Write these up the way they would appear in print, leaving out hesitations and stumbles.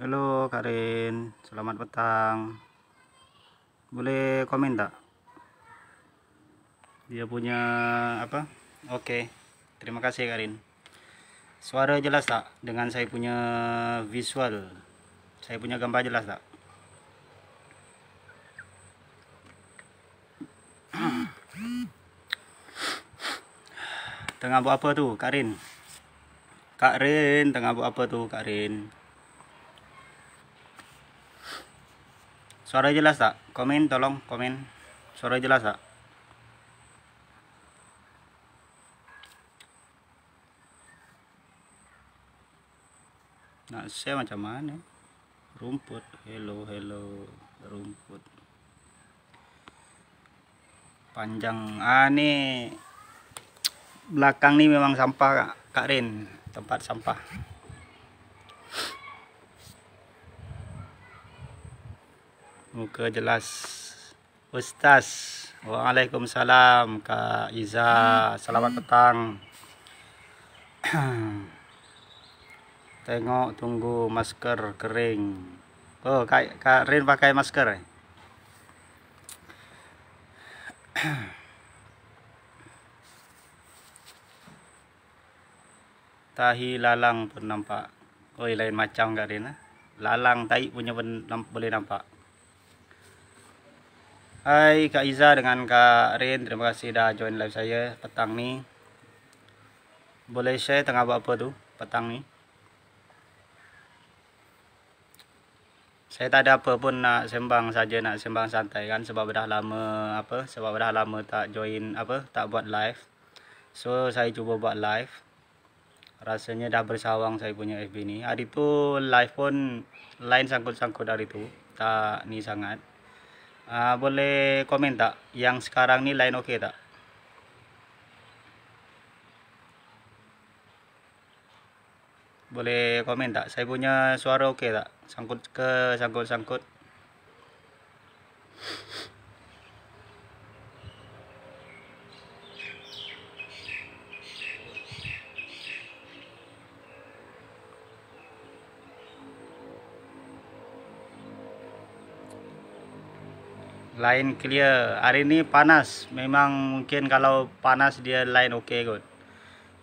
Halo Karin, selamat petang. Boleh komen tak? Dia punya apa? Oke, terima kasih Karin. Suara jelas tak? Dengan saya punya visual, saya punya gambar jelas tak? Tengah buat apa tu Karin? Kak Rin, tengah buat apa tu Kak Rin? Suara jelas tak? Komen tolong, komen. Suara jelas tak? Nak share macam mana? Rumput, hello, rumput. Panjang, ni belakang ni memang sampah Kak Rin, tempat sampah. Muka jelas. Ustaz. Waalaikumsalam Kak Iza. Selamat petang. Tengok tunggu masker kering. Oh, Kak Rin pakai masker. Tahi lalang pun nampak. Oi, lain macam Kak Rin. Lalang tahi punya boleh nampak. Hai Kak Iza dengan Kak Rin, terima kasih dah join live saya petang ni. Boleh share tengah buat apa tu petang ni? Saya tak ada apa pun, nak sembang saja, nak sembang santai kan, sebab dah lama tak join tak buat live. So saya cuba buat live. Rasanya dah bersawang saya punya FB ni. Hari tu live pun line sangkut-sangkut hari tu. Tak ni sangat. Boleh komen tak? Yang sekarang ni line okey tak? Boleh komen tak? Saya punya suara okey tak? Sangkut-sangkut. Line clear. Hari ni panas. Memang mungkin kalau panas dia line okey kot.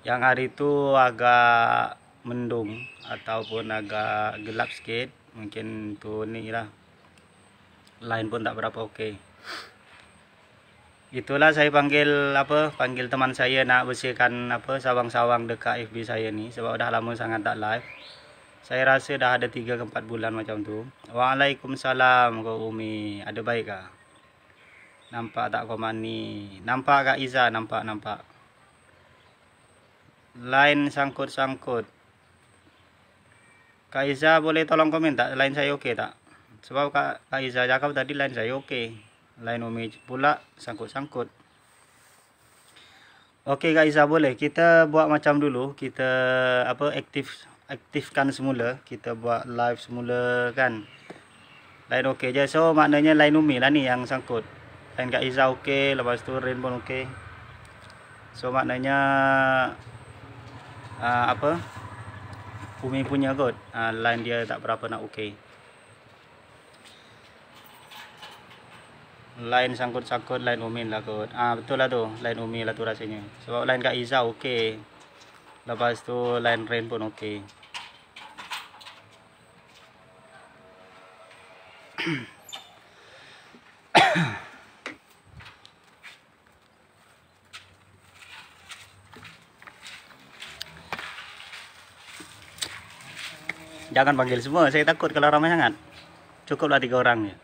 Yang hari tu agak mendung ataupun agak gelap sikit. Mungkin tu ni lah. Line pun tak berapa okey. Itulah saya panggil teman saya nak bersihkan sawang-sawang dekat FB saya ni, sebab dah lama sangat tak live. Saya rasa dah ada 3 ke 4 bulan macam tu. Waalaikumsalam Kak Umi. Ada baik kah? Nampak tak komen ni? Nampak Kak Iza? Nampak. Line sangkut-sangkut. Kak Iza boleh tolong komen tak? Line saya okey tak? Sebab Kak Iza cakap tadi line saya okey. Line Umi pula sangkut-sangkut. Okey Kak Iza, boleh kita buat macam dulu. Kita aktifkan semula. Kita buat live semula kan. Line okey je. So maknanya line Umi lah ni yang sangkut. Line Kak Iza okey, lepas tu Rin pun okey. So maknanya Umi punya kot. Line dia tak berapa nak okey. Line sangkut-sangkut line Umi lah kot. Betul lah tu. Line Umi lah tu rasanya. Sebab line Kak Iza okey. Lepas tu line Rin pun okey. Jangan panggil semua, saya takut kalau ramai sangat. Cukuplah 3 orang je.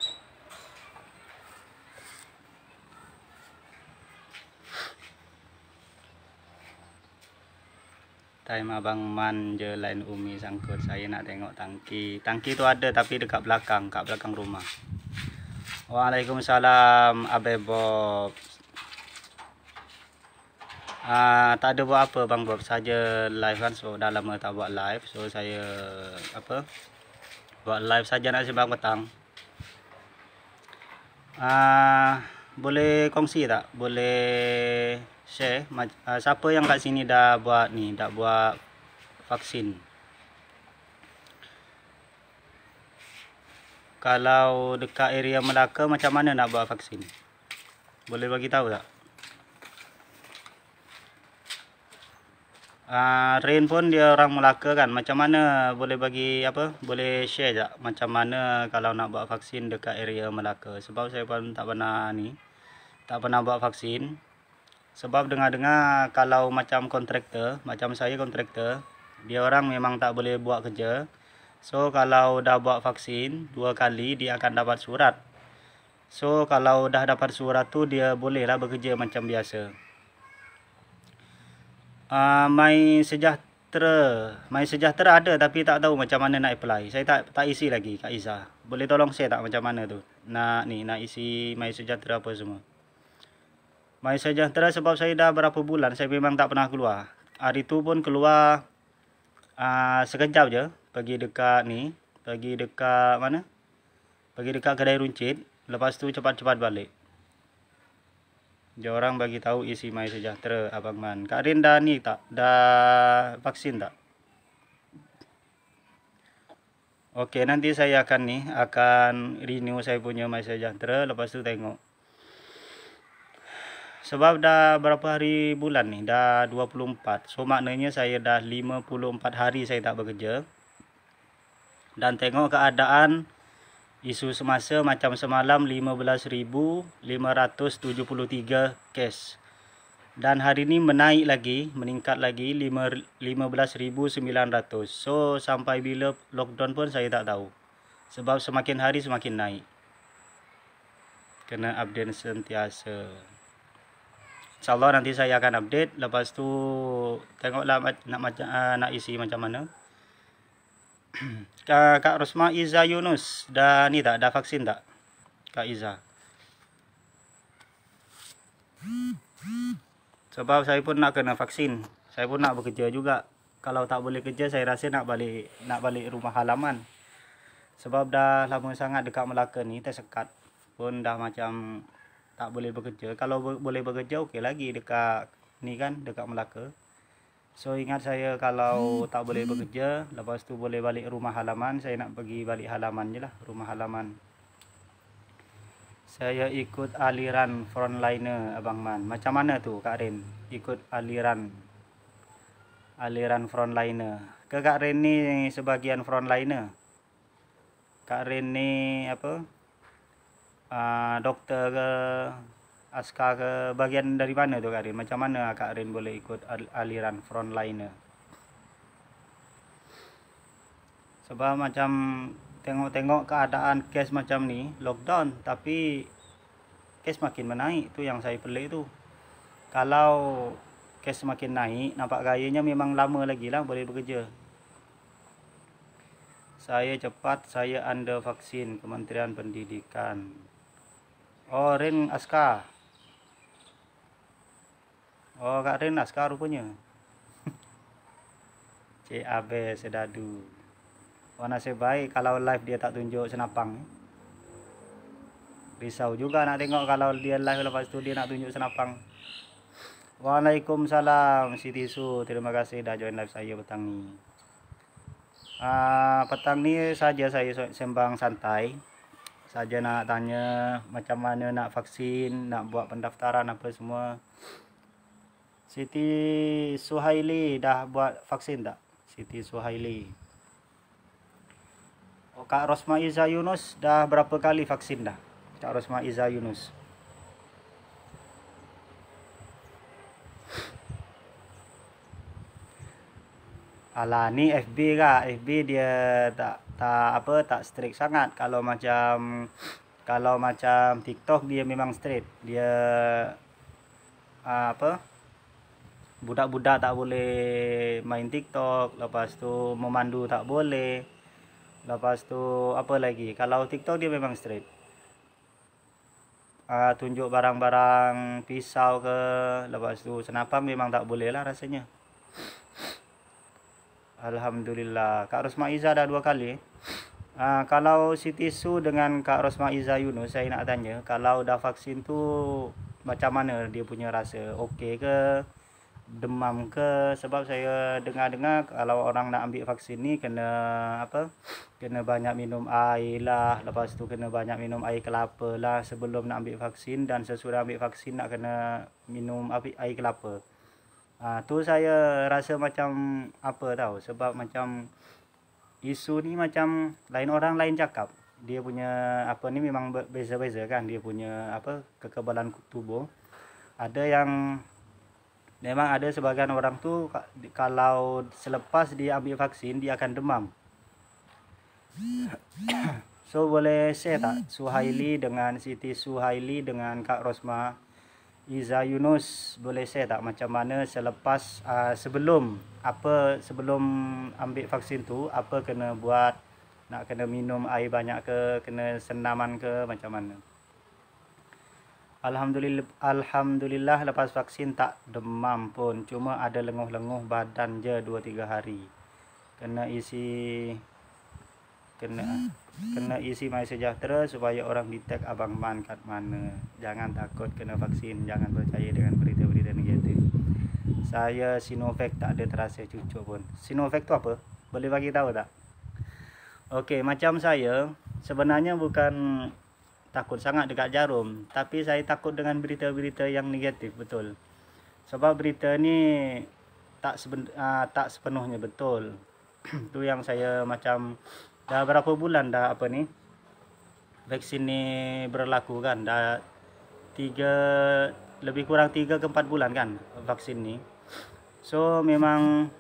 Time Abang Man je line Umi sangkut. Saya nak tengok tangki. Tangki tu ada tapi dekat belakang, kat belakang rumah. Waalaikumsalam Abe Bob. Tak ada buat apa Bang Bob, saja live kan. So dah lama tak buat live. So saya buat live saja nak sembang petang. Boleh kongsi tak? Boleh share. Siapa yang kat sini dah buat vaksin? kalau dekat area Melaka macam mana nak buat vaksin? Boleh bagi tahu tak? Rain pun dia orang Melaka kan. Macam mana boleh bagi apa? Boleh share tak macam mana kalau nak buat vaksin dekat area Melaka? Sebab saya pun tak pernah buat vaksin. Sebab dengar-dengar kalau macam kontraktor, macam saya kontraktor, dia orang memang tak boleh buat kerja. So kalau dah buat vaksin 2 kali dia akan dapat surat. So kalau dah dapat surat tu dia bolehlah bekerja macam biasa. My Sejahtera ada tapi tak tahu macam mana nak apply. Saya tak isi lagi Kak Iza. Boleh tolong share tak macam mana tu? Nak isi My Sejahtera apa semua. My Sejahtera sebab saya dah berapa bulan saya memang tak pernah keluar. Hari tu pun keluar sekejap je pergi dekat mana? Pergi dekat kedai runcit, lepas tu cepat-cepat balik. Dia orang bagi tahu isi My Sejahtera Abang Man. Kak Rin dah dah vaksin tak? Okey, nanti saya akan renew saya punya My Sejahtera, lepas tu tengok. Sebab dah berapa hari bulan ni? Dah 24. So maknanya saya dah 54 hari saya tak bekerja. Dan tengok keadaan isu semasa macam semalam 15,573 kes. Dan hari ni meningkat lagi 15,900. So sampai bila lockdown pun saya tak tahu. Sebab semakin hari semakin naik. Kena update sentiasa. InsyaAllah nanti saya akan update. Lepas tu tengoklah nak isi macam mana. Kak Rosma Iza Yunus dah vaksin tak? Kak Iza. Sebab saya pun nak kena vaksin. Saya pun nak bekerja juga. Kalau tak boleh kerja saya rasa nak balik rumah halaman. Sebab dah lama sangat dekat Melaka ni tersekat. Pun dah macam tak boleh bekerja. Kalau boleh bekerja okey lagi dekat Melaka. So ingat saya kalau tak boleh bekerja, lepas tu boleh balik rumah halaman, saya nak pergi balik halaman je lah, rumah halaman. Saya ikut aliran frontliner Abang Man. Macam mana tu Kak Rin? Ikut aliran frontliner. Ke Kak Rin ni sebagian frontliner? Kak Rin ni apa? Doktor ke? Askar ke, bagian dari mana tu Kak Rin? Macam mana Kak Rin boleh ikut aliran frontliner? Sebab macam tengok keadaan kes macam ni, lockdown, tapi kes makin menaik. Tu yang saya pelik tu. Kalau kes makin naik, nampak gayanya memang lama lagi lah boleh bekerja. Saya cepat, saya under vaksin Kementerian Pendidikan. Oh, Rin Askar. Oh, Kak Rin Askar rupanya. Cik Abe Sedadu. Wah, nasib baik kalau live dia tak tunjuk senapang. Risau juga nak tengok kalau dia live lepas tu dia nak tunjuk senapang. Waalaikumsalam Siti Su. Terima kasih dah join live saya petang ni. Petang ni saja saya sembang santai. Saja nak tanya macam mana nak vaksin, nak buat pendaftaran apa semua. Siti Suhaili dah buat vaksin tak? Siti Suhaili. Oh, Kak Rosma Iza Yunus dah berapa kali vaksin dah? Kak Rosma Iza Yunus. Alah, ni FB kak. FB dia tak strict sangat. Kalau macam TikTok dia memang strict. Dia budak-budak tak boleh main TikTok, lepas tu memandu tak boleh, lepas tu apa lagi, kalau TikTok dia memang straight. Tunjuk barang-barang pisau ke, lepas tu senapang memang tak boleh lah rasanya. Alhamdulillah. Kak Rosma Iza dah 2 kali. Kalau Siti Su dengan Kak Rosma Iza Yunus, saya nak tanya, kalau dah vaksin tu macam mana dia punya rasa? Okey ke? demam ke, sebab saya dengar-dengar kalau orang nak ambil vaksin ni kena apa, kena banyak minum air lah, lepas tu kena banyak minum air kelapa lah sebelum nak ambil vaksin, dan sesudah ambil vaksin nak kena minum air kelapa. Tu saya rasa macam apa tahu, sebab macam isu ni macam lain orang lain cakap, dia punya apa ni memang beza-beza kan, dia punya apa kekebalan tubuh. Ada yang memang ada sebagian orang tu kalau selepas dia ambil vaksin dia akan demam. So boleh share tak Suhaili dengan Siti Suhaili dengan Kak Rosma Iza Yunus, boleh share tak macam mana selepas sebelum ambil vaksin tu apa kena buat, nak kena minum air banyak ke, kena senaman ke, macam mana? Alhamdulillah lepas vaksin tak demam pun, cuma ada lenguh-lenguh badan je 2-3 hari. Kena isi My Sejahtera supaya orang detect Abang Man kat mana. Jangan takut kena vaksin, jangan percaya dengan berita-berita negatif. Saya Sinovac tak ada terasa cucuk pun. Sinovac tu apa? Boleh bagi tahu tak? Okey, macam saya sebenarnya bukan takut sangat dekat jarum, tapi saya takut dengan berita-berita yang negatif, betul. Sebab berita ni tak sepenuhnya betul. Tu yang saya macam dah berapa bulan dah apa ni vaksin ni berlaku kan, dah lebih kurang 3 ke 4 bulan kan vaksin ni. So memang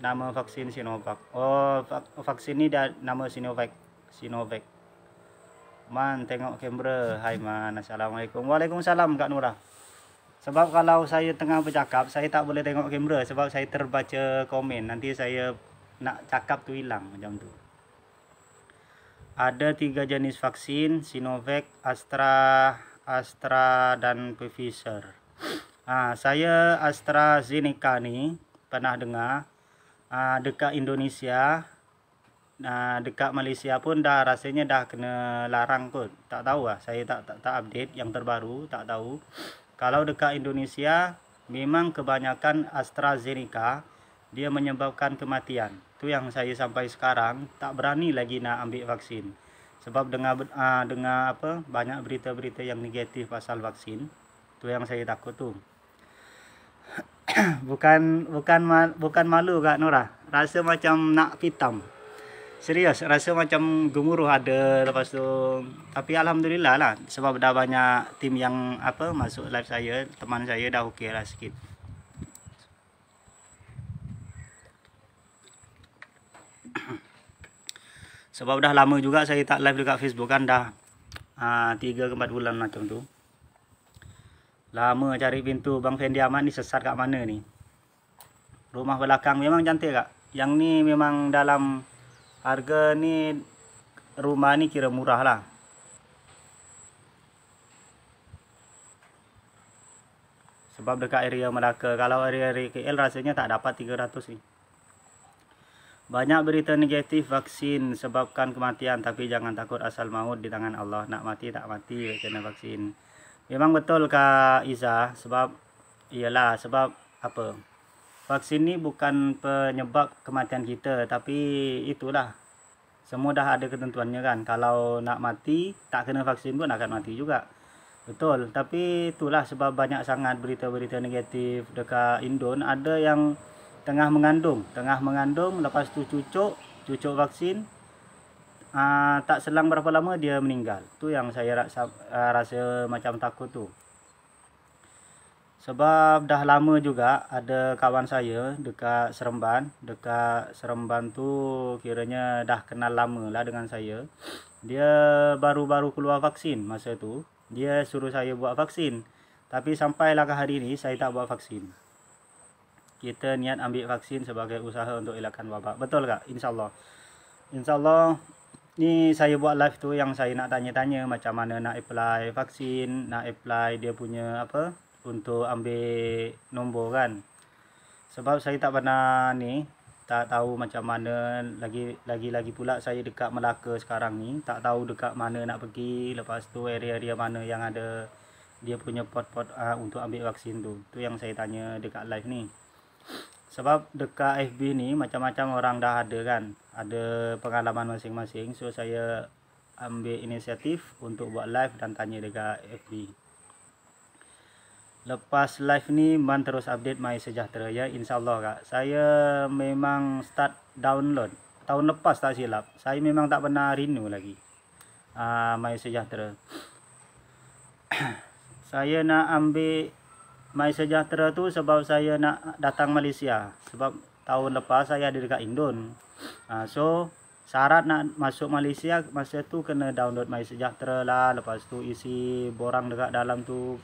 nama vaksin Sinovac. Vaksin ni dah nama Sinovac. Man tengok kamera. Hai Man, Assalamualaikum. Waalaikumsalam Kak Nurah. Sebab kalau saya tengah bercakap, saya tak boleh tengok kamera sebab saya terbaca komen. Nanti saya nak cakap tu hilang macam tu. Ada 3 jenis vaksin, Sinovac, Astra dan Pfizer. Saya AstraZeneca ni pernah dengar dekat Indonesia, dekat Malaysia pun dah rasanya dah kena larang kot. Tak tahu lah, saya tak update yang terbaru, tak tahu. Kalau dekat Indonesia memang kebanyakan AstraZeneca dia menyebabkan kematian. Tu yang saya sampai sekarang tak berani lagi nak ambil vaksin. Sebab dengar apa banyak berita-berita yang negatif pasal vaksin. Tu yang saya takut tu. bukan malu Kak Nurah. Rasa macam nak pitam. Serius, rasa macam gemuruh ada lepas tu. Tapi alhamdulillah lah, sebab dah banyak tim yang apa masuk live saya, teman saya dah okey lah sikit. Sebab dah lama juga saya tak live dekat Facebook kan, dah 3 ke 4 bulan macam tu. Lama cari pintu. Bang Fendi Ahmad ni sesat kat mana ni? Rumah belakang memang cantik Kak. Yang ni memang dalam harga ni, rumah ni kira murah lah. Sebab dekat area Melaka. Kalau area KL rasanya tak dapat 300 ni. Banyak berita negatif vaksin sebabkan kematian, tapi jangan takut, asal maut di tangan Allah. Nak mati tak mati kena vaksin. Memang betul Kak Iza, sebab iyalah, sebab apa? Vaksin ni bukan penyebab kematian kita, tapi itulah. Semua dah ada ketentuannya kan. Kalau nak mati tak kena vaksin pun akan mati juga. Betul, tapi itulah sebab banyak sangat berita-berita negatif dekat Indon. Ada yang tengah mengandung, lepas tu cucuk vaksin, tak selang berapa lama dia meninggal. Tu yang saya rasa macam takut tu. Sebab dah lama juga ada kawan saya dekat Seremban. Dekat Seremban tu kiranya dah kenal lama lah dengan saya. Dia baru-baru keluar vaksin masa tu. Dia suruh saya buat vaksin. Tapi sampailah ke hari ni saya tak buat vaksin. Kita niat ambil vaksin sebagai usaha untuk elakkan wabak. Betul Kak? InsyaAllah. InsyaAllah. Ni saya buat live tu yang saya nak tanya-tanya macam mana nak apply vaksin, nak apply dia punya apa untuk ambil nombor kan. Sebab saya tak pernah ni, tak tahu macam mana, lagi pula saya dekat Melaka sekarang ni, tak tahu dekat mana nak pergi, lepas tu area-area mana yang ada dia punya pot-pot untuk ambil vaksin tu. Tu yang saya tanya dekat live ni. Sebab dekat FB ni macam-macam orang dah ada kan, ada pengalaman masing-masing. So saya ambil inisiatif untuk buat live dan tanya dekat FB. Lepas live ni man terus update My Sejahtera ya, insyaallah kak. Saya memang start download tahun lepas tak silap. Saya memang tak pernah renew lagi My Sejahtera. Saya nak ambil My Sejahtera tu sebab saya nak datang Malaysia. Sebab tahun lepas saya ada dekat Indon. So syarat nak masuk Malaysia masa tu kena download My Sejahtera lah. Lepas tu isi borang dekat dalam tu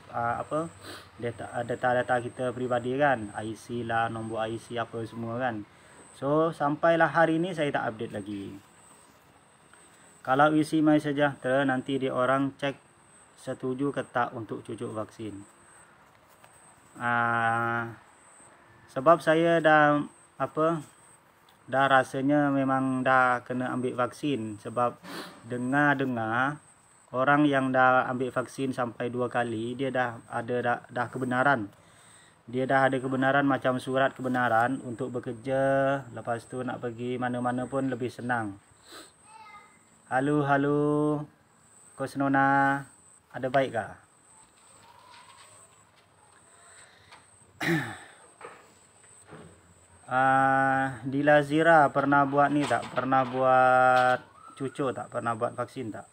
data-data kita peribadi kan, IC lah, nombor IC apa semua kan. So sampailah hari ni saya tak update lagi. Kalau isi My Sejahtera nanti dia orang cek setuju ke tak untuk cucuk vaksin. Sebab saya dah dah rasanya memang dah kena ambil vaksin. Sebab dengar-dengar orang yang dah ambil vaksin sampai 2 kali dia dah ada dah kebenaran. Dia dah ada kebenaran macam surat kebenaran untuk bekerja. Lepas tu nak pergi mana-mana pun lebih senang. Halo Coach Nona, ada baik kah? Di Lazira pernah buat ni tak? Pernah buat cucuk tak? Pernah buat vaksin tak?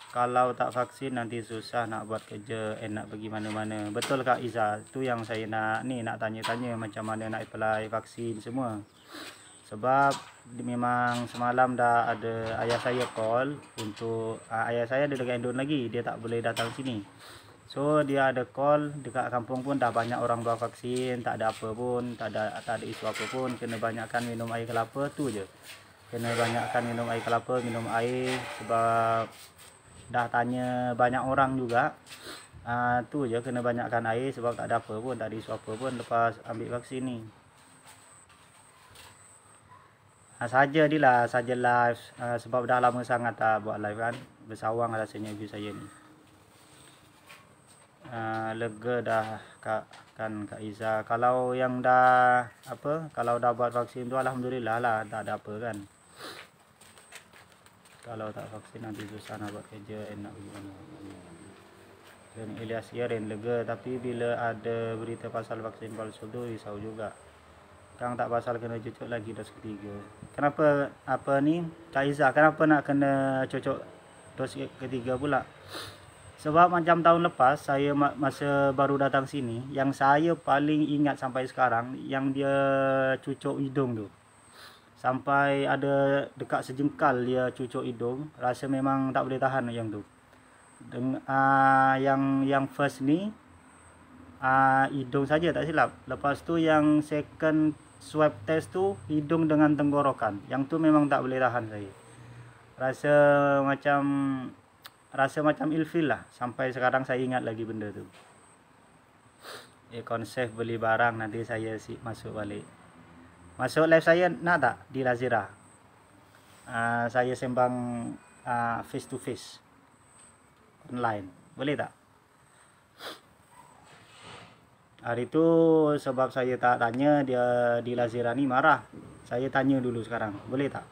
Kalau tak vaksin nanti susah nak buat kerja, nak pergi mana-mana. Betul Kak Iza? Tu yang saya nak tanya-tanya macam mana nak apply vaksin semua. Sebab memang semalam dah ada ayah saya call untuk ayah saya ada dekat Indon lagi, dia tak boleh datang sini. So dia ada call dekat kampung pun dah banyak orang buat vaksin, tak ada apa pun, tak ada isu apa pun, kena banyakkan minum air kelapa tu je. Kena banyakkan minum air kelapa, minum air sebab dah tanya banyak orang juga. Tu je, kena banyakkan air sebab tak ada apa pun, tak ada isu apa pun lepas ambil vaksin ni. Saja live sebab dah lama sangat tak buat live kan. Bersawang rasanya view saya ni. Lega dah Kak Iza. Kalau yang dah kalau dah buat vaksin tu alhamdulillah lah, tak ada apa kan. Kalau tak vaksin nanti susah nak buat kerja, enak gimana. Dan Ilyas Yerin lega, tapi bila ada berita pasal vaksin palsu tu risau juga. Kang tak pasal kena cucuk lagi dos ketiga. Kenapa Kak Iza, kenapa nak kena cucuk dos ketiga pula? Sebab macam tahun lepas saya masa baru datang sini, yang saya paling ingat sampai sekarang yang dia cucuk hidung tu. Sampai ada dekat sejengkal dia cucuk hidung, rasa memang tak boleh tahan yang tu. Yang first ni hidung saja tak silap. Lepas tu yang second swab test tu hidung dengan tenggorokan. Yang tu memang tak boleh tahan saya. Rasa macam ilfil lah. Sampai sekarang saya ingat lagi benda tu. Konsep beli barang nanti saya masuk balik. Masuk live saya nak tak di Lazira? Saya sembang face to face online. Boleh tak? Hari tu sebab saya tak tanya, dia di Lazira ni marah. Saya tanya dulu sekarang. Boleh tak?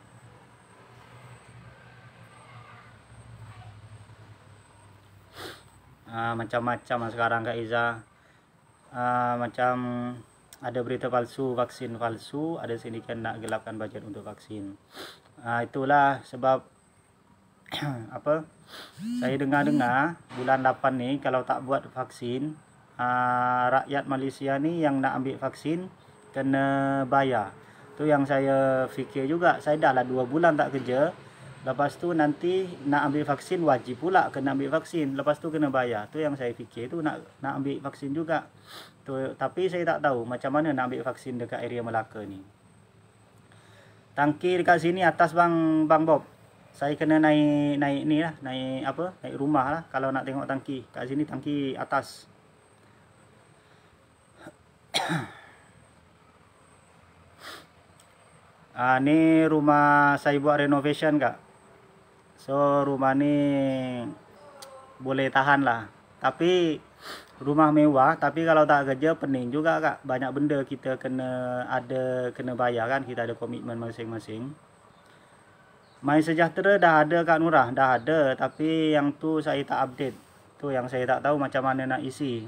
Macam-macam sekarang Kak Iza. Macam ada berita palsu, vaksin palsu, ada sindikat nak gelapkan bajet untuk vaksin. Itulah sebab saya dengar-dengar bulan 8 ni kalau tak buat vaksin, rakyat Malaysia ni yang nak ambil vaksin kena bayar. Tu yang saya fikir juga. Saya dah lah 2 bulan tak kerja. Lepas tu nanti nak ambil vaksin wajib pula kena ambil vaksin. Lepas tu kena bayar. Tu yang saya fikir tu nak ambil vaksin juga. Tapi saya tak tahu macam mana nak ambil vaksin dekat area Melaka ni. Tangki dekat sini atas Bang Bob. Saya kena naik ni lah, naik rumah lah kalau nak tengok tangki. Kat sini tangki atas. Ni rumah saya buat renovation Kak. So rumah ni boleh tahan lah. Tapi rumah mewah, tapi kalau tak kerja pening juga kak. Banyak benda kita kena bayar kan, kita ada komitmen masing-masing. My Sejahtera dah ada Kak Nurah, dah ada, tapi yang tu saya tak update. Tu yang saya tak tahu macam mana nak isi.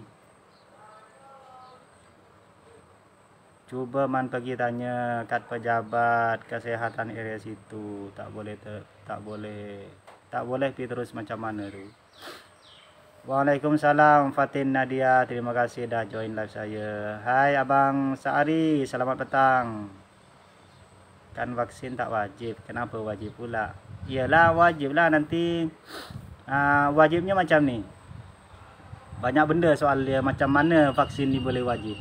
Cuba man pergi tanya kat pejabat kesihatan area situ. Tak boleh pergi terus macam mana tu. Waalaikumsalam Fatin Nadia, terima kasih dah join live saya. Hai Abang Saari, selamat petang. Kan vaksin tak wajib, kenapa wajib pula? Iyalah wajib lah, nanti wajibnya macam ni. Banyak benda soal dia, macam mana vaksin ni boleh wajib.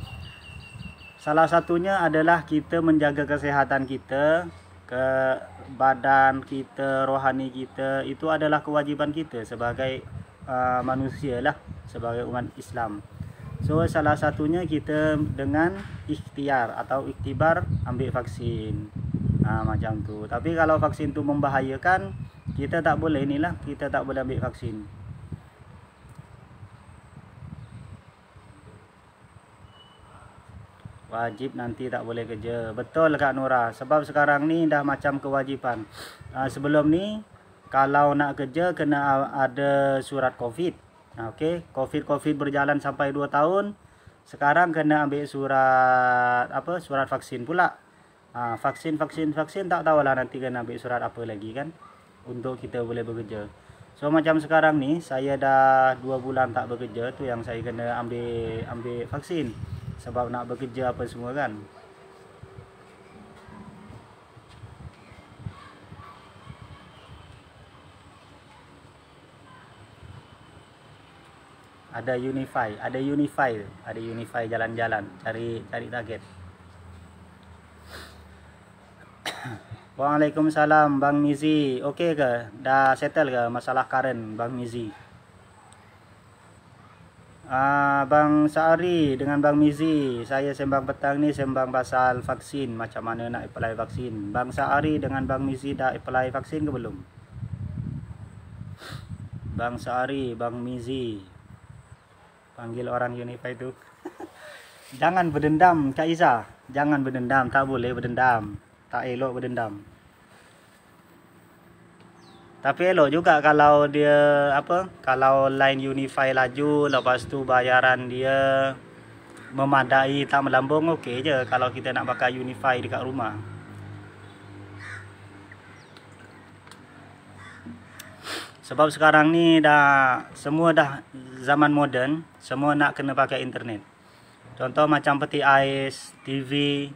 Salah satunya adalah kita menjaga kesehatan kita, ke badan kita, rohani kita, itu adalah kewajiban kita sebagai manusia lah, sebagai umat Islam. So salah satunya kita dengan ikhtiar atau iktibar ambil vaksin. Macam tu. Tapi kalau vaksin tu membahayakan, kita tak boleh kita tak boleh ambil vaksin. Wajib nanti tak boleh kerja. Betul Kak Nora, sebab sekarang ni dah macam kewajipan. Sebelum ni kalau nak kerja kena ada surat Covid. Okey, Covid berjalan sampai 2 tahun. Sekarang kena ambil surat surat vaksin pula. Vaksin tak tahulah nanti kena ambil surat apa lagi kan untuk kita boleh bekerja. So macam sekarang ni saya dah 2 bulan tak bekerja, tu yang saya kena ambil vaksin sebab nak bekerja apa semua kan. Ada Unify jalan-jalan cari target. Waalaikumsalam Bang Mizi. Okey ke? Dah settle ke masalah current Bang Mizi? Bang Saari dengan Bang Mizi, saya sembang petang ni sembang pasal vaksin, macam mana nak apply vaksin. Bang Saari dengan Bang Mizi dah apply vaksin ke belum? Bang Saari, Bang Mizi, panggil orang Unify tu. Jangan berdendam Kak Iza, jangan berdendam, tak boleh berdendam. Tak elok berdendam. Tapi elok juga kalau dia kalau line Unify laju, lepas tu bayaran dia memadai, tak melambung, okey je kalau kita nak pakai Unify dekat rumah. Sebab sekarang ni semua dah zaman moden, semua nak kena pakai internet. Contoh macam peti ais, TV.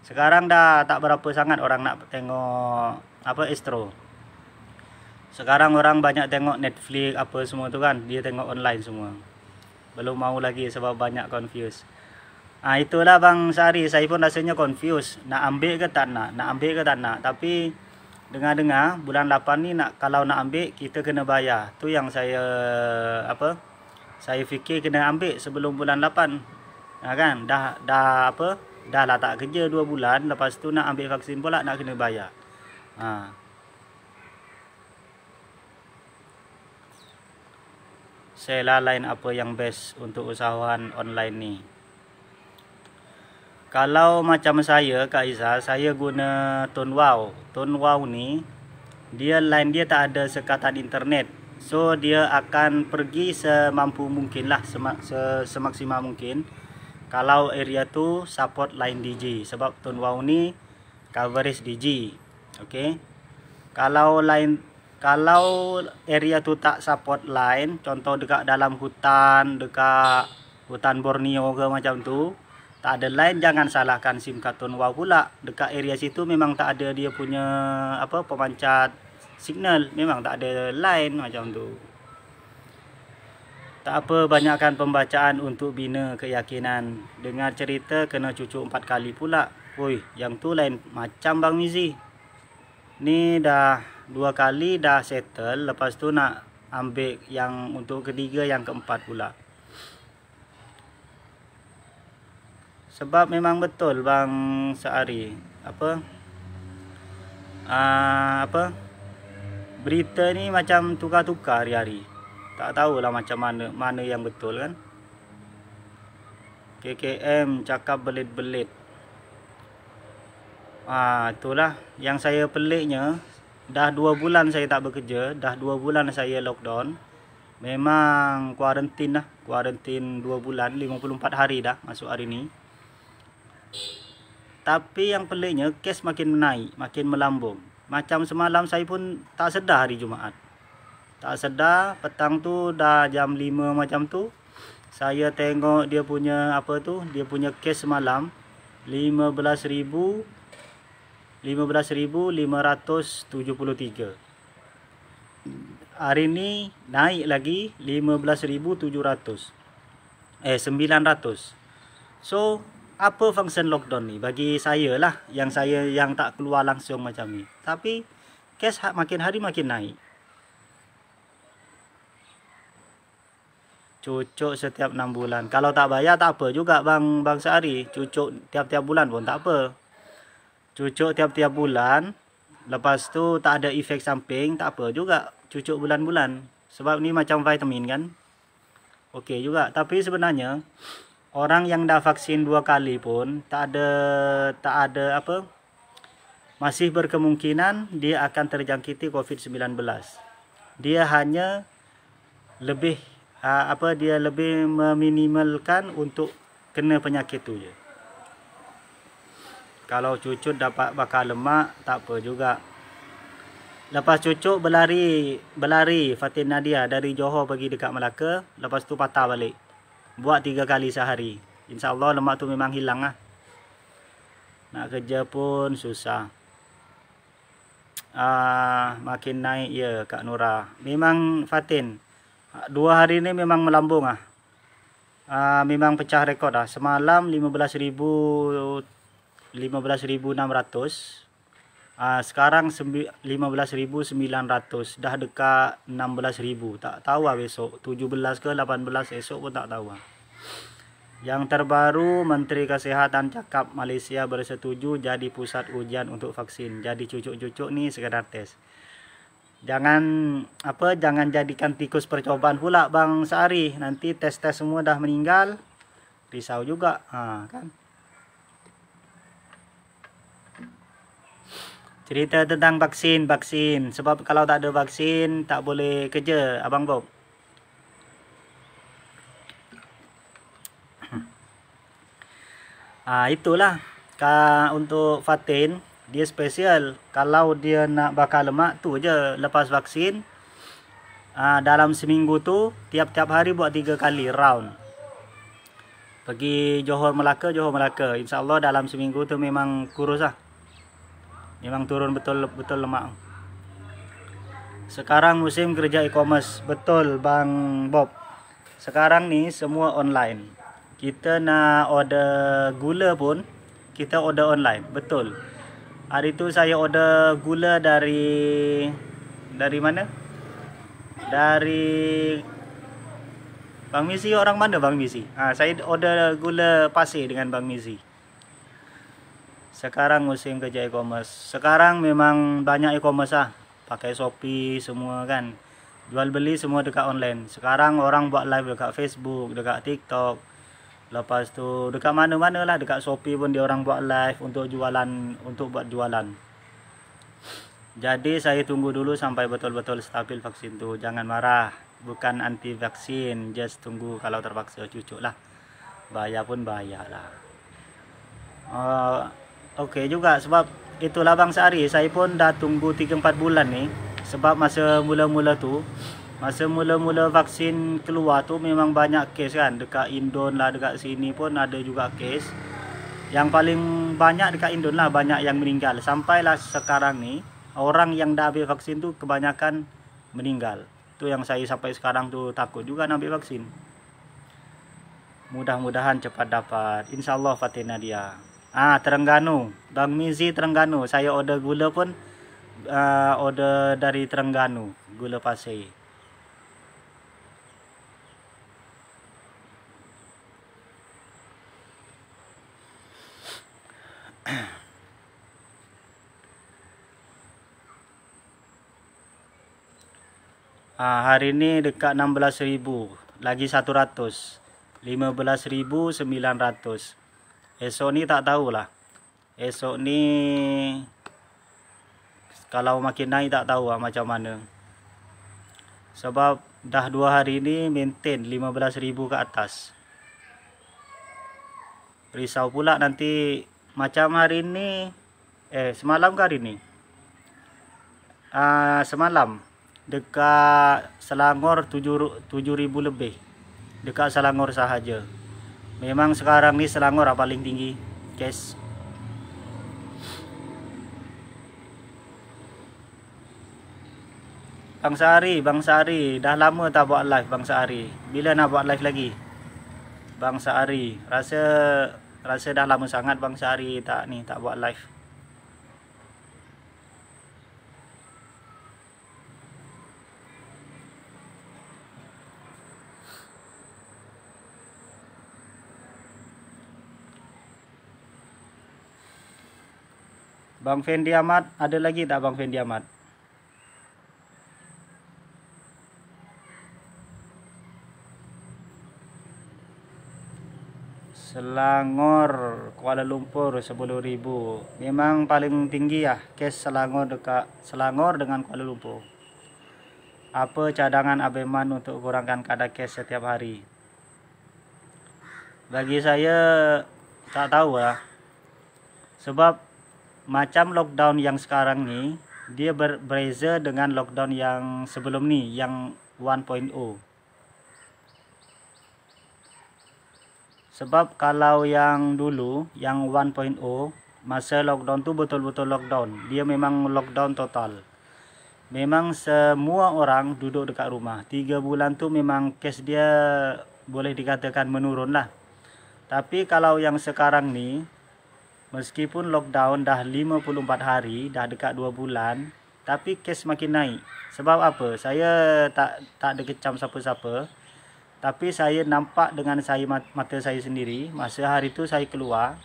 Sekarang dah tak berapa sangat orang nak tengok Astro. Sekarang orang banyak tengok Netflix apa semua tu kan, dia tengok online semua. Belum mau lagi sebab banyak confuse. Itulah Bang Sari, saya pun rasanya confuse. Nak ambil ke tak nak? Tapi dengar-dengar bulan 8 ni kalau nak ambil kita kena bayar. Tu yang saya fikir kena ambil sebelum bulan 8. Kan dah lah tak kerja 2 bulan, lepas tu nak ambil vaksin pula nak kena bayar. Saya lain apa yang best untuk usahawan online ni. Kalau macam saya Kak Iza, saya guna Tonwow. Tonwow ni line dia tak ada sekatan internet. So dia akan pergi semampu mungkin lah, semaksimal mungkin. Kalau area tu support line DG, sebab Tonwow ni coverage DG. Okey. Kalau area tu tak support line, contoh dekat dalam hutan, dekat hutan Borneo ke macam tu, tak ada line, jangan salahkan SIM card Tonwow pula. Dekat area situ memang tak ada dia punya pemancat signal, memang tak ada line macam tu. Tak apa, banyakkan pembacaan untuk bina keyakinan. Dengar cerita kena cucuk 4 kali pula. Woi, yang tu lain macam Bang Mizi. Ni dah 2 kali dah settle, lepas tu nak ambil yang untuk ketiga, yang keempat pula. Sebab memang betul Bang Saari, berita ni macam tukar-tukar hari-hari. Tak tahulah macam mana yang betul kan. KKM cakap belit-belit. Itulah yang saya peliknya. Dah 2 bulan saya tak bekerja, dah 2 bulan saya lockdown. Memang kuarantin lah, kuarantin 2 bulan, 54 hari dah masuk hari ni. Tapi yang peliknya kes makin menaik, makin melambung. Macam semalam saya pun tak sedar hari Jumaat. Tak sedar, petang tu dah jam 5 macam tu. Saya tengok dia punya dia punya kes semalam 15.573. Hari ni naik lagi 15.700. 900. So, apa function lockdown ni? Bagi saya lah, yang tak keluar langsung macam ni. Tapi kes makin hari makin naik. Cucuk setiap 6 bulan. Kalau tak bayar tak apa juga Bang Sehari. Cucuk tiap-tiap bulan pun tak apa. Cucuk tiap-tiap bulan, lepas tu tak ada efek samping, tak apa juga cucuk bulan-bulan. Sebab ni macam vitamin kan. Okey juga. Tapi sebenarnya orang yang dah vaksin 2 kali pun tak ada masih berkemungkinan dia akan terjangkiti COVID-19. Dia hanya lebih dia lebih meminimalkan untuk kena penyakit tu je. Kalau cucuk dapat bakar lemak, tak apa juga. Lepas cucuk berlari Fatin Nadia dari Johor pergi dekat Melaka. Lepas tu patah balik. Buat 3 kali sehari. InsyaAllah lemak tu memang hilang lah. Nak kerja pun susah. Makin naik ya Kak Nora. Memang Fatin, 2 hari ni memang melambung lah. Memang pecah rekod lah. Semalam 15.600. Sekarang 15.900. Dah dekat 16.000. Tak tahu lah besok 17 ke 18 esok pun tak tahu lah. Yang terbaru, Menteri Kesihatan cakap Malaysia bersetuju jadi pusat ujian untuk vaksin. Jadi cucuk-cucuk ni sekadar test. Jangan jadikan tikus percobaan pula Bang Sehari. Nanti tes-tes semua dah meninggal. Risau juga kan. Cerita tentang vaksin. Sebab kalau tak ada vaksin, tak boleh kerja, Abang Bob. Itulah. Untuk Fatin, dia spesial. Kalau dia nak bakar lemak, tu je. Lepas vaksin, dalam seminggu tu, tiap-tiap hari buat 3 kali round. Pergi Johor Melaka. InsyaAllah dalam seminggu tu memang kurus lah. Memang turun betul lemak. Sekarang musim kerja e-commerce. Betul Bang Bob. Sekarang ni semua online. Kita nak order gula pun kita order online. Betul. Hari tu saya order gula dari mana? Dari Bang Mizi. Orang mana Bang Mizi? Saya order gula pasir dengan Bang Mizi. Sekarang musim kerja e-commerce. Sekarang memang banyak e-commerce lah. Pakai Shopee semua kan. Jual beli semua dekat online. Sekarang orang buat live dekat Facebook, dekat TikTok. Lepas tu dekat mana-mana lah. Dekat Shopee pun dia orang buat live untuk buat jualan. Jadi saya tunggu dulu sampai betul-betul stabil vaksin tu. Jangan marah. Bukan anti vaksin. Just tunggu kalau terpaksa cucuk lah. Bayar pun bayar lah. Okey juga sebab itulah Bang Sehari. Saya pun dah tunggu 3-4 bulan ni. Sebab masa mula-mula vaksin keluar tu memang banyak kes kan. Dekat Indon lah, dekat sini pun ada juga kes. Yang paling banyak dekat Indon lah, banyak yang meninggal. Sampailah sekarang ni, orang yang dah ambil vaksin tu kebanyakan meninggal. Tu yang saya sampai sekarang tu takut juga nak ambil vaksin. Mudah-mudahan cepat dapat. InsyaAllah Fatin Nadia. Terengganu. Bang Mizi Terengganu. Saya order gula pun order dari Terengganu. Gula pasir. Hari ini dekat 16.000, lagi 100, 15.900. Esok ni tak tahulah. Esok ni kalau makin naik tak tahu lah macam mana. Sebab dah 2 hari ni maintain 15.000 ke atas. Risau pula nanti macam hari ni, semalam ke hari ni? Semalam dekat Selangor 7.000 lebih. Dekat Selangor sahaja. Memang sekarang ni Selangor paling tinggi kes. Bang Sehari, dah lama tak buat live Bang Sehari. Bila nak buat live lagi? Bang Sehari, rasa dah lama sangat Bang Sehari tak buat live. Bang Fendi Ahmad, ada lagi tak Bang Fendi Ahmad? Selangor, Kuala Lumpur 10.000. Memang paling tinggi ya kes Selangor, dekat Selangor dengan Kuala Lumpur. Apa cadangan Abeman untuk kurangkan kadar kes setiap hari? Bagi saya tak tahu lah. Sebab macam lockdown yang sekarang ni, dia berbeza dengan lockdown yang sebelum ni, yang 1.0. Sebab kalau yang dulu, yang 1.0, masa lockdown tu betul-betul lockdown. Dia memang lockdown total. Memang semua orang duduk dekat rumah. 3 bulan tu memang kes dia boleh dikatakan menurun lah. Tapi kalau yang sekarang ni, meskipun lockdown dah 54 hari, dah dekat 2 bulan, tapi kes makin naik. Sebab apa? Saya tak ada kecam siapa-siapa. Tapi saya nampak dengan mata saya sendiri. Masa hari tu saya keluar,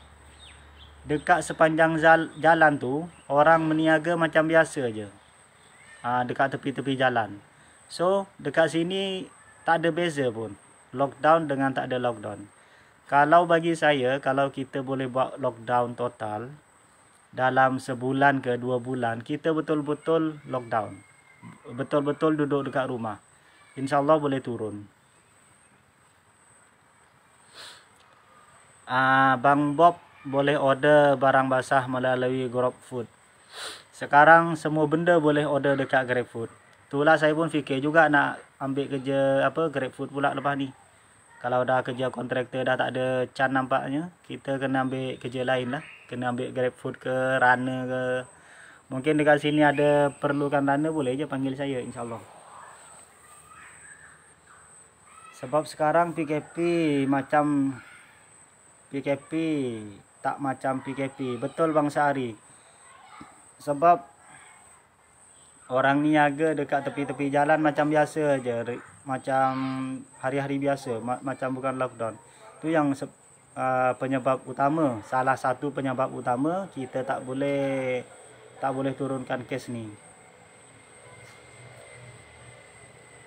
dekat sepanjang jalan tu, orang meniaga macam biasa je. Dekat tepi-tepi jalan. So, dekat sini tak ada beza pun. Lockdown dengan tak ada lockdown. Kalau bagi saya, kalau kita boleh buat lockdown total, dalam sebulan ke 2 bulan, kita betul-betul lockdown. Betul-betul duduk dekat rumah. InsyaAllah boleh turun. Bang Bob boleh order barang basah melalui GrabFood. Sekarang semua benda boleh order dekat GrabFood. Itulah saya pun fikir juga nak ambil kerja GrabFood pula lepas ni. Kalau dah kerja kontraktor dah tak ada can nampaknya, kita kena ambil kerja lain lah. Kena ambil GrabFood ke, runner ke. Mungkin dekat sini ada perlukan runner, boleh je panggil saya insyaAllah. Sebab sekarang PKP tak macam PKP. Betul Bang Sehari. Sebab orang niaga dekat tepi-tepi jalan macam biasa aja, macam hari-hari biasa, macam bukan lockdown. Itu yang penyebab utama, salah satu penyebab utama kita tak boleh turunkan kes ni.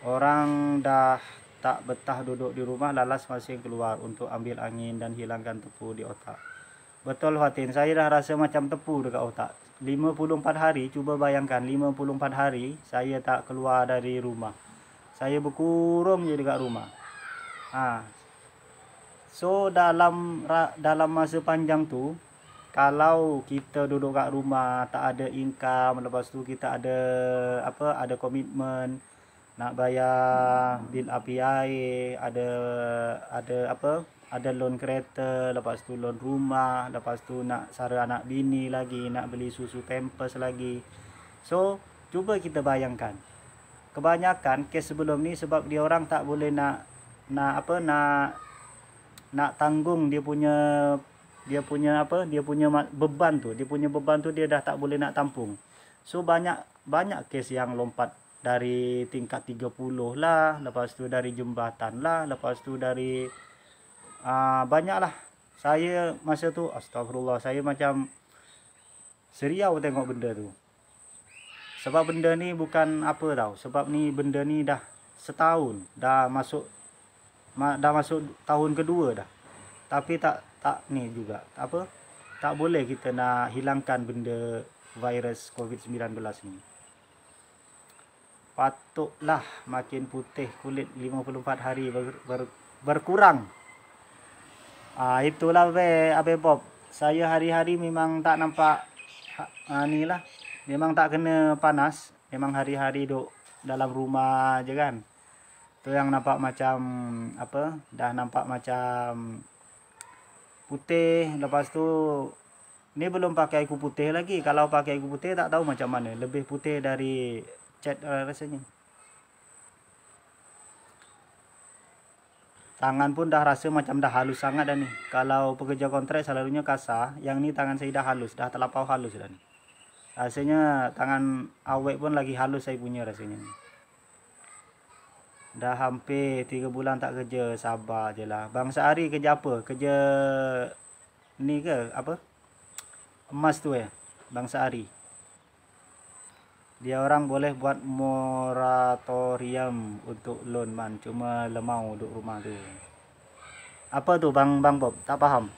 Orang dah tak betah duduk di rumah, lalas masih keluar untuk ambil angin dan hilangkan tepu di otak. Betul Fatin, saya dah rasa macam tepu dekat otak. 54 hari, cuba bayangkan 54 hari saya tak keluar dari rumah. Saya berkurung je dekat rumah. So dalam masa panjang tu, kalau kita duduk kat rumah tak ada income, lepas tu kita ada komitmen nak bayar bil api air, ada loan kereta, lepas tu loan rumah, lepas tu nak sara anak bini lagi, nak beli susu pampers lagi. So cuba kita bayangkan, kebanyakan kes sebelum ni sebab dia orang tak boleh nak tanggung dia punya beban tu, dia dah tak boleh nak tampung. So banyak kes yang lompat dari tingkat 30 lah, lepas tu dari jembatan lah, lepas tu dari banyak lah. Saya masa tu astagfirullah, saya macam seriau tengok benda tu. Sebab benda ni bukan apa tau. Sebab ni benda ni dah setahun, dah masuk tahun kedua dah. Tapi tak ni juga apa? Tak boleh kita nak hilangkan benda virus COVID-19 ni. Patutlah makin putih kulit 54 hari berkurang. Itulah Abe Bob. Saya hari-hari memang tak nampak ni lah. Memang tak kena panas. Memang hari-hari duduk dalam rumah je kan. Tu yang nampak macam apa? Dah nampak macam putih. Lepas tu ni belum pakai air putih lagi. Kalau pakai air putih tak tahu macam mana. Lebih putih dari cat rasanya. Tangan pun dah rasa macam dah halus sangat dah ni. Kalau pekerja kontrak selalunya kasar. Yang ni tangan saya dah halus. Dah terlampau halus dah ni. Rasanya tangan awet pun lagi halus saya punya rasanya ni. Dah hampir 3 bulan tak kerja. Sabar je lah. Bang Sehari kerja apa? Kerja ni ke? Apa? Emas tu Bang Sehari. Dia orang boleh buat moratorium untuk loan man. Cuma lemau duduk rumah tu. Apa tu Bang Bob? Tak faham.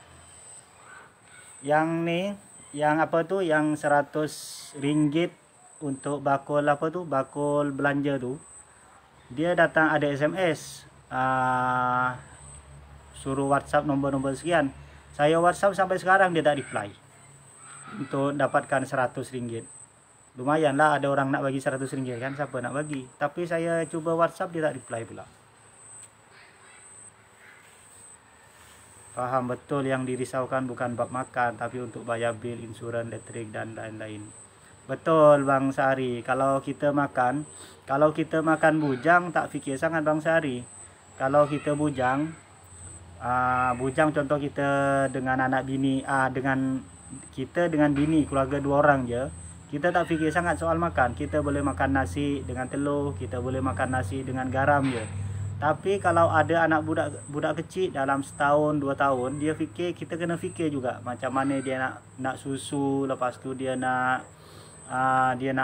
Yang ni, yang apa tu? Yang RM100 untuk bakul apa tu? Bakul belanja tu. Dia datang ada SMS. Suruh WhatsApp nombor-nombor sekian. Saya WhatsApp sampai sekarang dia tak reply. Untuk dapatkan RM100. Lumayan lah ada orang nak bagi RM100 kan. Siapa nak bagi. Tapi saya cuba WhatsApp dia tak reply pula. Faham betul yang dirisaukan bukan bab makan. Tapi untuk bayar bil, insurans, listrik dan lain-lain. Betul Bang Sehari. Kalau kita makan bujang tak fikir sangat Bang Sehari. Kalau kita bujang contoh kita dengan anak bini, dengan bini keluarga 2 orang je. Kita tak fikir sangat soal makan. Kita boleh makan nasi dengan telur. Kita boleh makan nasi dengan garam je. Tapi kalau ada anak budak kecil dalam setahun 2 tahun. Kita kena fikir juga. Macam mana dia nak susu. Lepas tu dia nak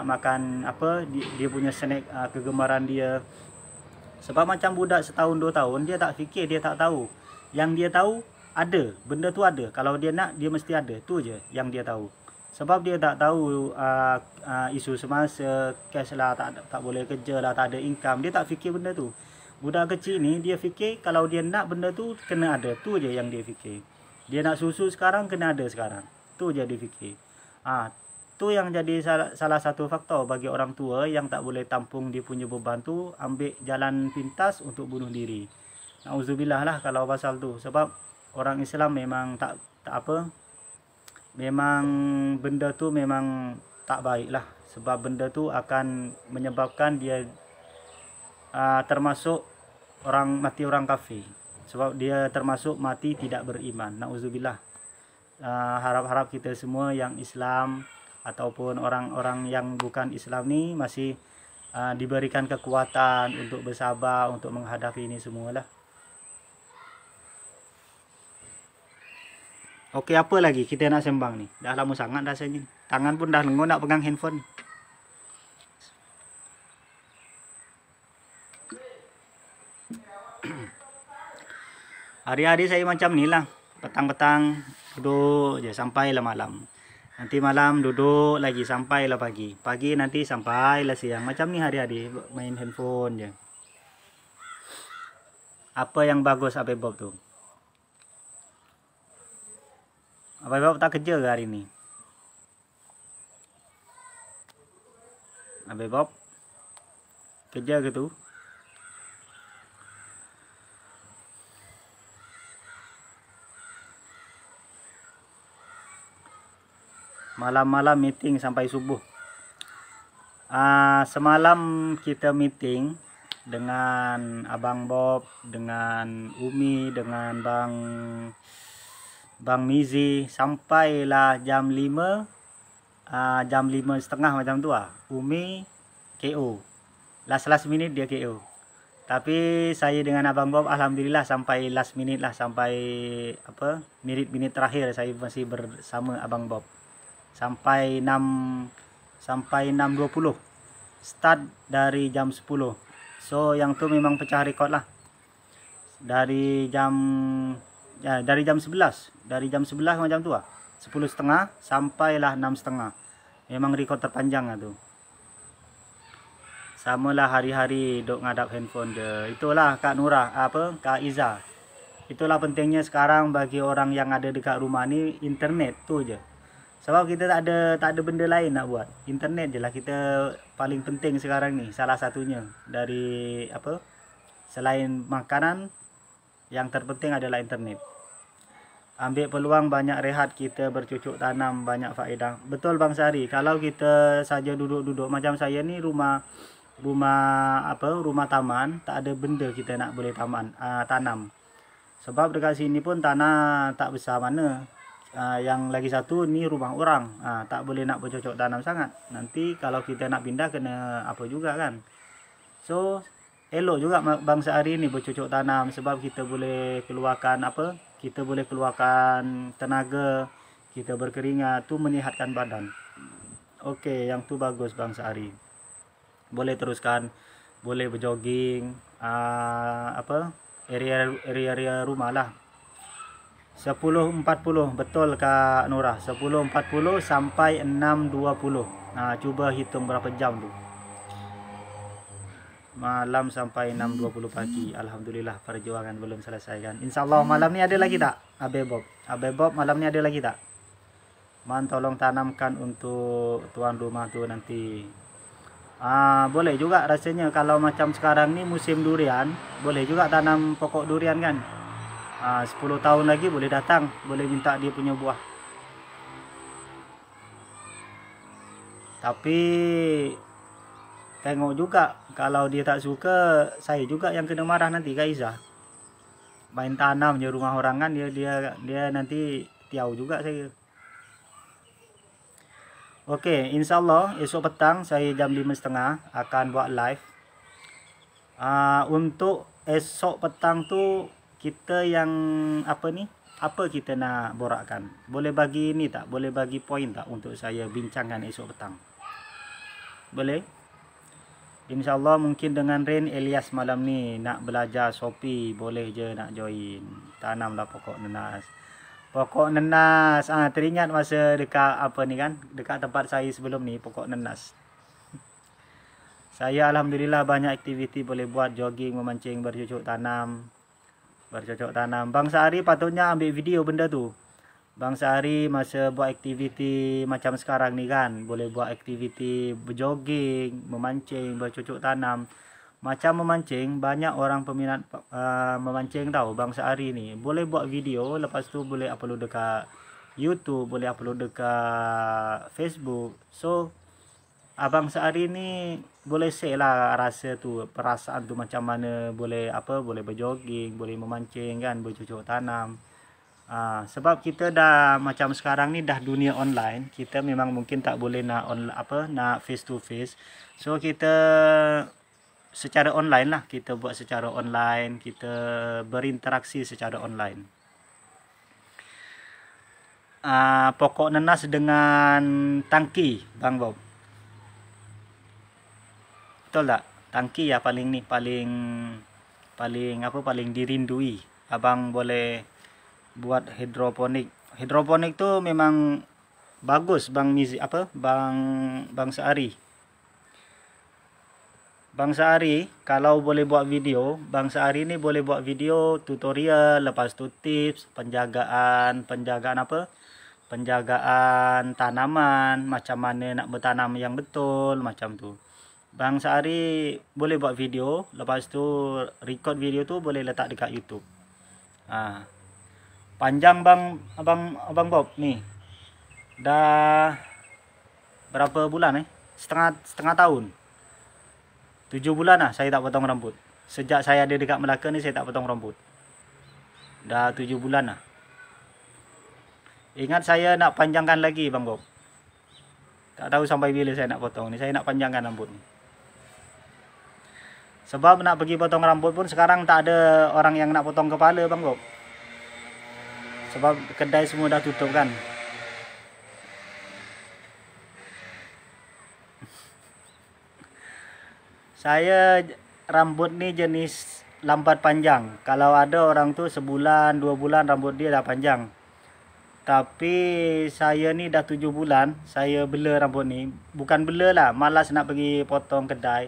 makan apa. Dia punya snack kegemaran dia. Sebab macam budak setahun 2 tahun. Dia tak fikir. Dia tak tahu. Yang dia tahu ada. Benda tu ada. Kalau dia nak dia mesti ada. Tu je yang dia tahu. Sebab dia tak tahu isu semasa, cash lah, tak boleh kerja lah, tak ada income. Dia tak fikir benda tu. Budak kecil ni dia fikir kalau dia nak benda tu kena ada. Tu je yang dia fikir. Dia nak susu sekarang kena ada sekarang. Tu je dia fikir. Tu yang jadi salah satu faktor bagi orang tua yang tak boleh tampung dia punya beban tu, ambil jalan pintas untuk bunuh diri. Nauzubillah lah kalau pasal tu. Sebab orang Islam memang tak apa. Memang benda tu memang tak baik lah. Sebab benda tu akan menyebabkan dia termasuk mati orang kafir. Sebab dia termasuk mati tidak beriman. Nauzubillah. Harap-harap kita semua yang Islam ataupun orang-orang yang bukan Islam ni masih diberikan kekuatan untuk bersabar, untuk menghadapi ini semualah. Okey, apa lagi kita nak sembang ni? Dah lama sangat rasanya. Tangan pun dah lengur nak pegang handphone ni. Hari-hari saya macam ni lah. Petang-petang duduk je sampailah malam. Nanti malam duduk lagi sampailah pagi. Pagi nanti sampailah siang. Macam ni hari-hari main handphone je. Apa yang bagus Abe Bob tu? Abe Bob tak kerja ke hari ni? Abe Bob kerja ke tu? Malam-malam meeting sampai subuh. Semalam kita meeting dengan Abang Bob, dengan Umi, dengan Bang Mizi, sampailah jam 5, jam 5:30 macam tu lah. Umi KO. Last minute dia KO. Tapi saya dengan Abang Bob alhamdulillah sampai last minute lah, sampai apa? Minit-minit terakhir saya masih bersama Abang Bob. Sampai 6.20 start dari jam 10. So yang tu memang pecah rekod lah. Dari jam 11. Dari jam 11 macam tu lah. 10.30 sampailah 6.30. Memang rekod terpanjang lah tu. Samalah hari-hari duk ngadap handphone je. Itulah Kak Nurah, Kak Iza. Itulah pentingnya sekarang bagi orang yang ada dekat rumah ni, internet tu je. Sebab kita tak ada benda lain nak buat. Internet je lah kita paling penting sekarang ni, salah satunya. Dari selain makanan, yang terpenting adalah internet. Ambil peluang banyak rehat, kita bercucuk tanam, banyak faedah. Betul Bang Sari, kalau kita saja duduk-duduk macam saya ni, rumah taman, tak ada benda kita nak boleh tanam. Sebab dekat sini pun tanah tak besar mana. Yang lagi satu ni rumah orang, tak boleh nak bercocok tanam sangat. Nanti kalau kita nak pindah kena apa juga kan. So elok juga bangsa hari ni bercocok tanam, sebab kita boleh keluarkan kita boleh keluarkan tenaga, kita berkeringat, tu menyihatkan badan. Okey, yang tu bagus bangsa hari. Boleh teruskan, boleh berjogging, area rumah lah. 10.40 betul Kak Nurah, 10.40 sampai 6.20. Cuba hitung berapa jam tu. Malam sampai 6.20 pagi. Alhamdulillah perjuangan belum selesai kan. InsyaAllah malam ni ada lagi tak? Abe Bob malam ni ada lagi tak? Man tolong tanamkan untuk tuan rumah tu nanti. Boleh juga rasanya kalau macam sekarang ni musim durian, boleh juga tanam pokok durian kan. 10 tahun lagi boleh datang, boleh minta dia punya buah. Tapi tengok juga, kalau dia tak suka, saya juga yang kena marah nanti Kak Iza. Main tanam je rumah orang kan, dia nanti tiau juga saya. Okey, insyaAllah esok petang saya jam 5.30 akan buat live. Untuk esok petang tu kita yang apa kita nak borakkan? Boleh bagi ni tak? Boleh bagi poin tak untuk saya bincangkan esok petang? Boleh? InsyaAllah mungkin dengan Rain Elias malam ni nak belajar Shopee, boleh je nak join. Tanamlah pokok nenas. Pokok nenas, teringat masa dekat dekat tempat saya sebelum ni, pokok nenas. Saya alhamdulillah banyak aktiviti boleh buat, jogging, memancing, bercocok tanam. Bang Sehari patutnya ambil video benda tu. Bang Sehari masa buat aktiviti macam sekarang ni kan, boleh buat aktiviti berjogging, memancing, bercocok tanam. Macam memancing, banyak orang peminat memancing tahu Bang Sehari ni. Boleh buat video, lepas tu boleh upload dekat YouTube, boleh upload dekat Facebook. So Abang Sehari ni boleh share lah rasa tu, perasaan tu macam mana, boleh boleh berjogging, boleh memancing kan, bercocok tanam. Sebab kita dah macam sekarang ni dah dunia online, kita memang mungkin tak boleh nak nak face to face. So kita secara online lah, kita buat secara online, kita berinteraksi secara online. Pokok nenas dengan tangki Bang Bob. Betul tak? Tangki ya paling dirindui. Abang boleh buat hidroponik. Hidroponik tu memang bagus Bang Sehari. Bang Sehari kalau boleh buat video, Bang Sehari ni boleh buat video tutorial, lepas tu tips penjagaan tanaman, macam mana nak bertanam yang betul, macam tu. Bang Sehari boleh buat video, lepas tu record video tu boleh letak dekat YouTube. Panjang Abang Bob ni dah berapa bulan setengah tahun. 7 bulan lah saya tak potong rambut. Sejak saya ada dekat Melaka ni saya tak potong rambut. Dah 7 bulan lah. Ingat saya nak panjangkan lagi Bang Bob. Tak tahu sampai bila saya nak potong ni. Saya nak panjangkan rambut ni. Sebab nak pergi potong rambut pun sekarang tak ada orang yang nak potong kepala Bang Bob. Sebab kedai semua dah tutup kan. Saya rambut nih jenis lambat panjang. Kalau ada orang tuh sebulan, 2 bulan rambut dia dah panjang. Tapi saya ni dah 7 bulan, saya bela rambut ni. Bukan bela lah, malas nak pergi potong kedai.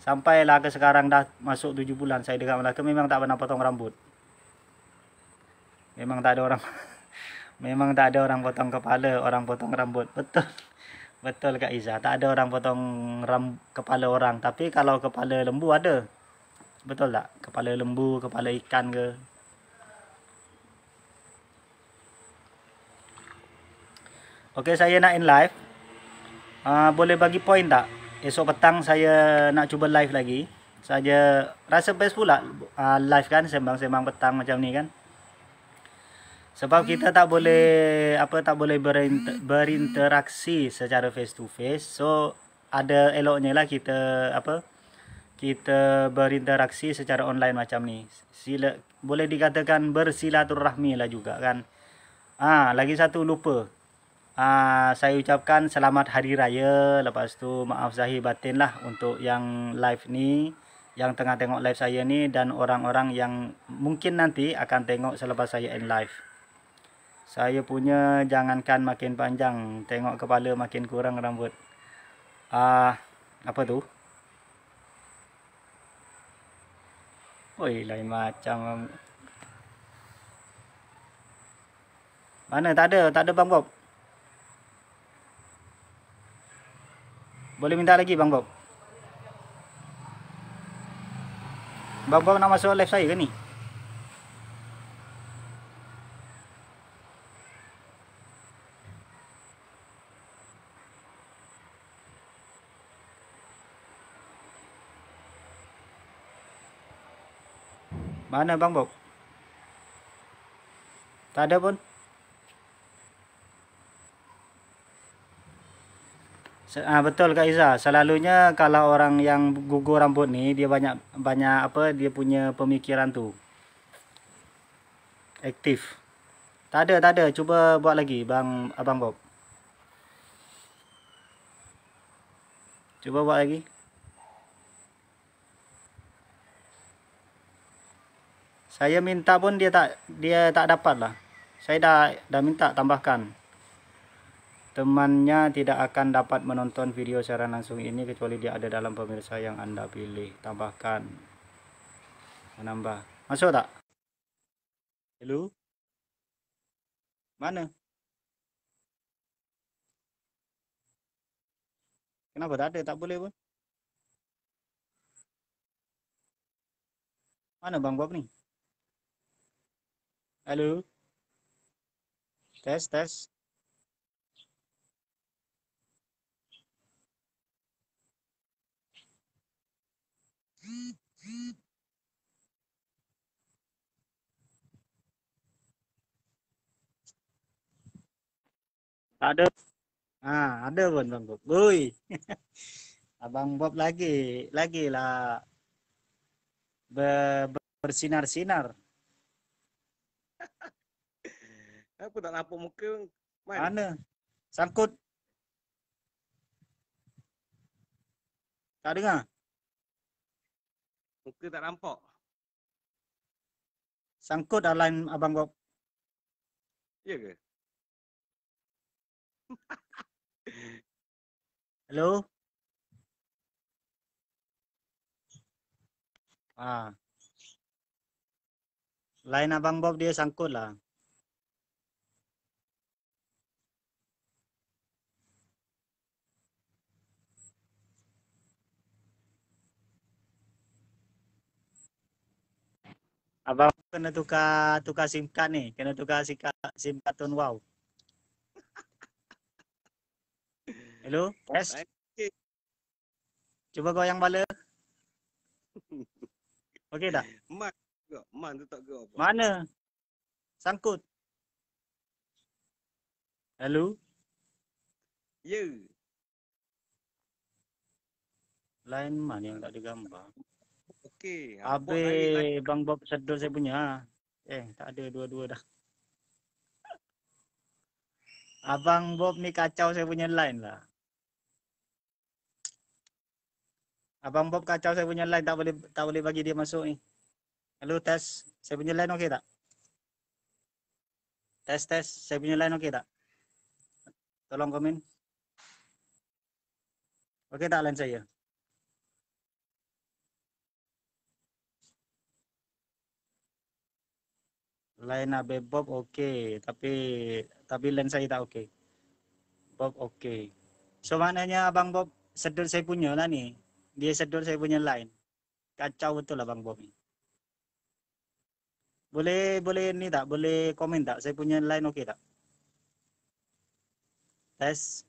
Sampailah ke sekarang dah masuk 7 bulan saya dekat Melaka memang tak pernah potong rambut. Memang tak ada orang memang tak ada orang potong kepala, orang potong rambut. Betul. Betul Kak Iza, tak ada orang potong kepala orang. Tapi kalau kepala lembu ada. Betul tak? Kepala lembu, kepala ikan ke. Okey, saya nak in live. Boleh bagi poin tak? Esok petang saya nak cuba live lagi. Saja rasa best pula live kan, sembang-sembang petang macam ni kan. Sebab kita tak boleh tak boleh berinteraksi secara face to face. So ada eloknya lah kita berinteraksi secara online macam ni. Boleh dikatakan bersilaturahmi lah juga kan. Lagi satu lupa. Saya ucapkan selamat hari raya. Lepas tu maaf zahir batin lah untuk yang live ni, yang tengah tengok live saya ni, dan orang-orang yang mungkin nanti akan tengok selepas saya end live. Saya punya jangankan makin panjang, tengok kepala makin kurang rambut. Apa tu? Oi, lain macam. Mana? Tak ada Bang Bob. Boleh minta lagi Bang Bob. Bang Bob nak masuk live saya ke ni? Mana Bang Bob? Tak ada pun. Betul Kak Iza. Selalunya kalau orang yang gugur rambut ni, dia banyak dia punya pemikiran tu aktif. Tak ada. Cuba buat lagi Abang Bob. Cuba buat lagi. Saya minta pun dia tak dapat lah. Saya dah minta tambahkan. Temannya tidak akan dapat menonton video secara langsung ini kecuali dia ada dalam pemirsa yang Anda pilih. Tambahkan. Menambah. Masuk tak? Hello? Mana? Kenapa tak ada? Tak boleh pun. Mana Bang Bob ni? Halo? Tes. Tak ada. Ada pun Bang Bob. Woi. Abang Bob lagi lah bersinar-sinar. Aku tak nampak muka. Mana? Sangkut. Tak dengar? Muka tak nampak. Sangkut line Abang Bob. Ya ke? Hello? Line Abang Bob dia sangkut lah. Abang kena tukar SIM card ni. Kena tukar SIM card Tun Wow. Hello? Tes? Okay. Cuba goyang bala. Okey tak? Man tu tak gerak apa. Mana? Sangkut. Hello? Ya. Line mana yang tak ada gambar? Okey. Habis Bang Bob sedul saya punya. Tak ada dua-dua dah. Abang Bob ni kacau saya punya line lah. Abang Bob kacau saya punya line, tak boleh bagi dia masuk ni. Halo tes, saya punya line okey tak? Tes, saya punya line okey tak? Tolong komen. Okey tak line saya? Line Abe Bob okey, tapi line saya tak okey. Bob okey. So maknanya Abang Bob sedut saya punya lah ni. Dia sedut saya punya line. Kacau betul lah Bang Bob ni. Boleh ni tak? Boleh komen tak? Saya punya line okey tak? Tes.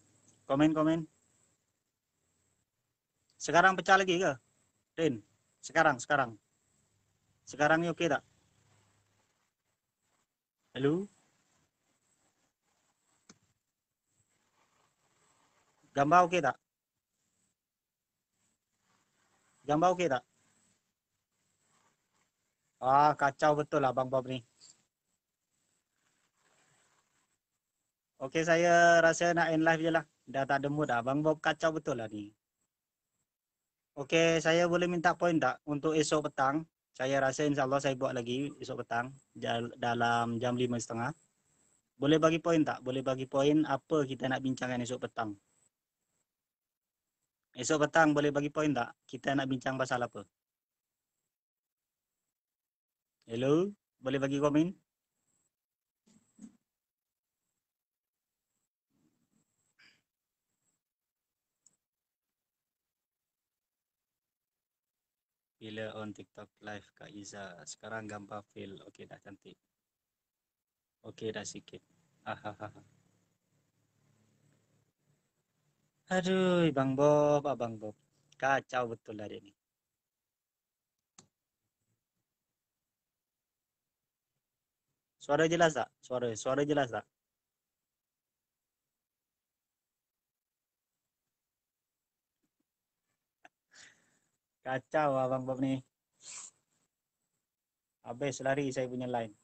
Komen. Sekarang pecah lagi ke? Rin. Sekarang. Sekarang ni okey tak? Halo? Gambar okey tak? Gambar okey tak? Ah, kacau betul lah Bang Bob ni. Okey, saya rasa nak end live je lah. Dah tak ada mood dah. Bang Bob kacau betul lah ni. Okey, saya boleh minta poin tak untuk esok petang? Saya rasa insyaAllah saya buat lagi esok petang dalam jam 5.30. Boleh bagi poin tak? Boleh bagi poin apa kita nak bincangkan esok petang? Esok petang boleh bagi poin tak? Kita nak bincang pasal apa? Hello? Boleh bagi komen? Bila on TikTok live Kak Iza. Sekarang gambar feel. Okey dah cantik. Okey dah sikit. Hahaha. Aduh, Abang Bob. Kacau betul lah dia ni. Suara jelas tak? Suara jelas tak? Kacau Abang Bob ni. Habis lari saya punya line.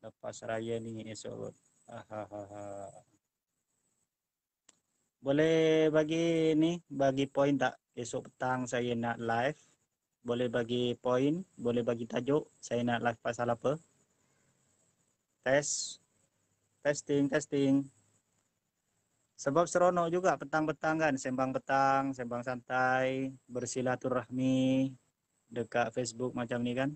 Lepas raya ni esok. Hahaha. Boleh bagi poin tak? Esok petang saya nak live. Boleh bagi poin, boleh bagi tajuk. Saya nak live pasal apa? Testing. Sebab seronok juga petang-petang kan, sembang petang, sembang santai, bersilaturahmi dekat Facebook macam ni kan.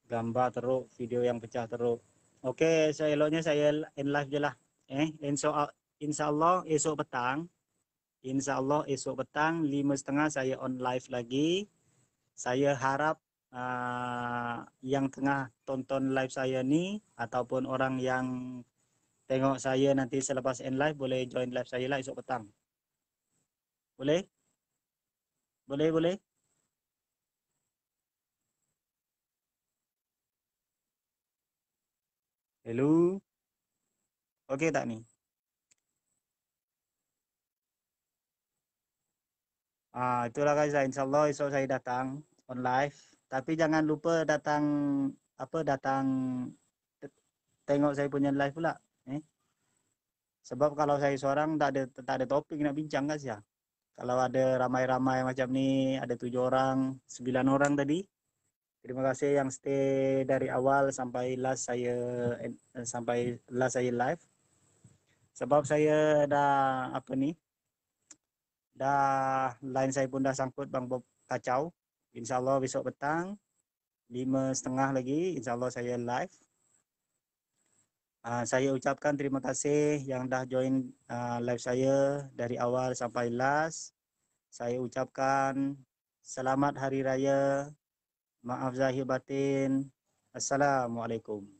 Gambar teruk, video yang pecah teruk. Okey, eloknya saya end live je lah. InsyaAllah esok petang. InsyaAllah esok petang 5.30 saya on live lagi. Saya harap yang tengah tonton live saya ni ataupun orang yang tengok saya nanti selepas end live boleh join live saya lah esok petang. Boleh? Boleh? Hello? Okey tak ni? Itulah guys, insyaAllah esok saya datang on live. Tapi jangan lupa datang tengok saya punya live pula. Sebab kalau saya seorang tak ada topik nak bincang guys ya. Kalau ada ramai-ramai macam ni, ada 7 orang, 9 orang tadi. Terima kasih yang stay dari awal sampai last saya live. Sebab saya line saya pun dah sangkut Bang Bob kacau. InsyaAllah besok petang 5.30 lagi InsyaAllah saya live. Saya ucapkan terima kasih yang dah join live saya dari awal sampai last. Saya ucapkan selamat hari raya. Maaf zahir batin. Assalamualaikum.